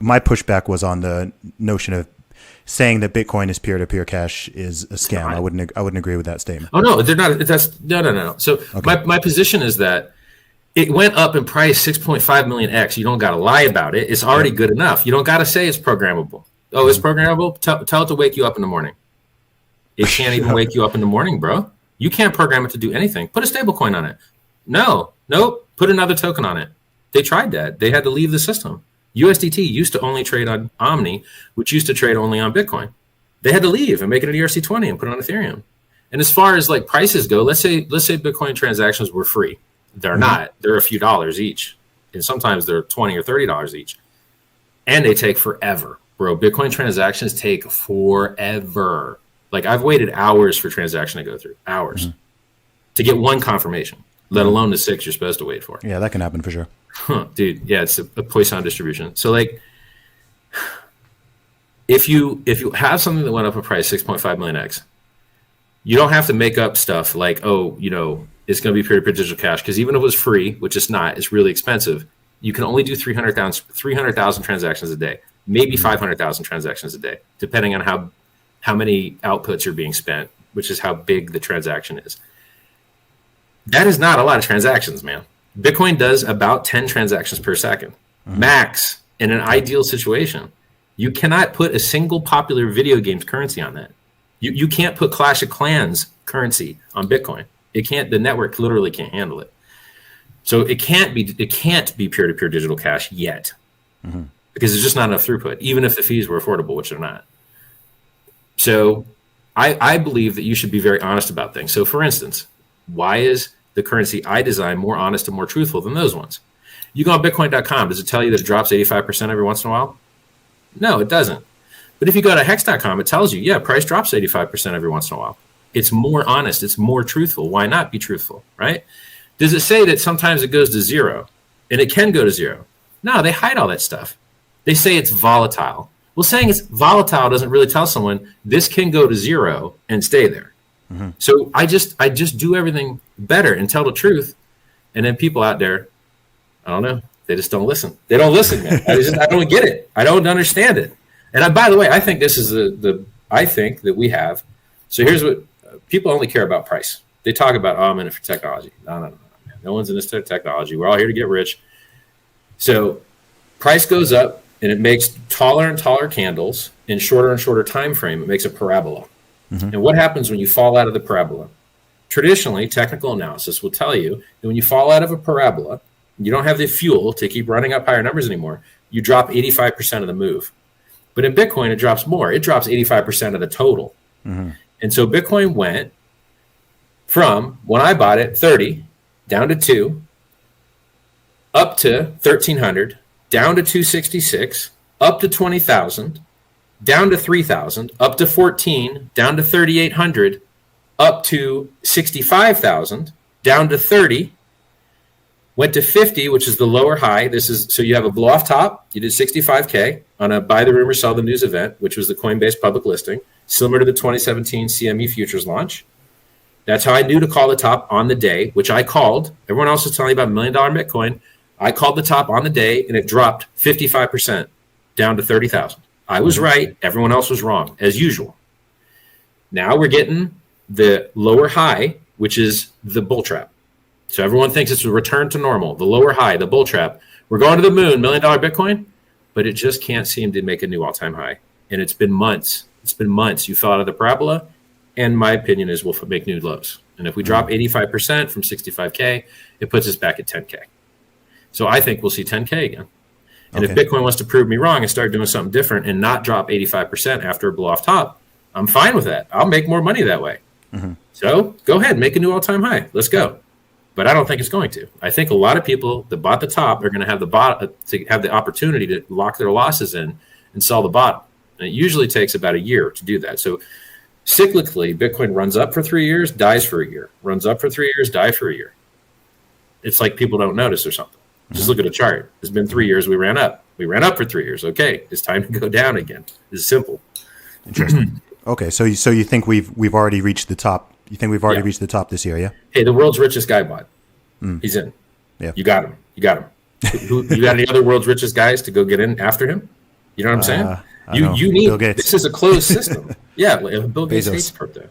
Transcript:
my pushback was on the notion of saying that Bitcoin is peer-to-peer cash is a scam. I wouldn't agree with that statement. Oh no, they're not. No. So my position is that it went up in price 6.5 million X. You don't got to lie about it. It's already good enough. You don't got to say it's programmable. Oh, it's programmable. Tell it to wake you up in the morning. It can't even wake you up in the morning, bro. You can't program it to do anything. Put a stable coin on it. Nope. Put another token on it. They tried that. They had to leave the system. USDT used to only trade on Omni, which used to trade only on Bitcoin. They had to leave and make it an ERC20 and put it on Ethereum. And as far as like prices go, let's say Bitcoin transactions were free. They're not. They're a few dollars each. And sometimes they're $20 or $30 each. And they take forever, bro. Bitcoin transactions take forever. Like I've waited hours for transaction to go through. Hours. To get one confirmation, let alone the 6 you're supposed to wait for. Yeah, that can happen for sure. Dude, yeah, it's a Poisson distribution. So like if you have something that went up in price 6.5 million X, you don't have to make up stuff like, oh, it's going to be peer-to-peer digital cash, because even if it was free, which it's not, it's really expensive. You can only do 300,000 transactions a day, maybe 500,000 transactions a day, depending on how many outputs are being spent, which is how big the transaction is. That is not a lot of transactions, man. Bitcoin does about 10 transactions per second, max, in an ideal situation. You cannot put a single popular video games currency on that. You can't put Clash of Clans currency on Bitcoin. It can't. The network literally can't handle it. So it can't be peer-to-peer digital cash yet, because there's just not enough throughput, even if the fees were affordable, which they're not. So I believe that you should be very honest about things. So for instance, why is the currency I design more honest and more truthful than those ones? You go on Bitcoin.com. Does it tell you that it drops 85% every once in a while? No, it doesn't. But if you go to Hex.com, it tells you, price drops 85% every once in a while. It's more honest. It's more truthful. Why not be truthful, right? Does it say that sometimes it goes to zero? And it can go to zero. No, they hide all that stuff. They say it's volatile. Well, saying it's volatile doesn't really tell someone this can go to zero and stay there. So I just do everything better and tell the truth. And then people out there, I don't know, they just don't listen. They don't listen, man. I don't get it. I don't understand it. And by the way, I think this is I think that we have. So here's what people only care about: price. They talk about, oh, I'm in it for technology. No, man. No one's in this for technology. We're all here to get rich. So price goes up and it makes taller and taller candles in shorter and shorter time frame. It makes a parabola. And what happens when you fall out of the parabola? Traditionally, technical analysis will tell you that when you fall out of a parabola, you don't have the fuel to keep running up higher numbers anymore. You drop 85% of the move. But in Bitcoin, it drops more. It drops 85% of the total. And so Bitcoin went from, when I bought it, 30 down to 2, up to 1,300, down to 266, up to 20,000, down to 3,000, up to 14, down to 3,800, up to 65,000, down to 30, went to 50, which is the lower high. So you have a blow off top. You did 65K on a buy the rumor, sell the news event, which was the Coinbase public listing, similar to the 2017 CME futures launch. That's how I knew to call the top on the day, which I called. Everyone else was telling you about $1 million Bitcoin. I called the top on the day, and it dropped 55% down to 30,000. I was right. Everyone else was wrong, as usual. Now we're getting the lower high, which is the bull trap. So everyone thinks it's a return to normal. The lower high, the bull trap. We're going to the moon, $1 million Bitcoin, but it just can't seem to make a new all-time high. And it's been months. It's been months. You fell out of the parabola, and my opinion is we'll make new lows. And if we drop 85% from 65K, it puts us back at 10K. So I think we'll see 10K again. And if Bitcoin wants to prove me wrong and start doing something different and not drop 85% after a blow off top, I'm fine with that. I'll make more money that way. So go ahead, make a new all-time high. Let's go. But I don't think it's going to. I think a lot of people that bought the top are going to have the opportunity to lock their losses in and sell the bottom. And it usually takes about a year to do that. So cyclically, Bitcoin runs up for 3 years, dies for a year. Runs up for 3 years, die for a year. It's like people don't notice or something. Just look at a chart. It's been 3 years. We ran up. We ran up for 3 years. Okay, it's time to go down again. It's simple. Interesting. Okay, so you think we've already reached the top? You think we've already reached the top this year? Yeah. Hey, the world's richest guy bought. He's in. Yeah. You got him. You got any other world's richest guys to go get in after him? You know what I'm saying? I know. You Bill need Gates. this is a closed system. Yeah, Bill Gates Bezos. hates crypto.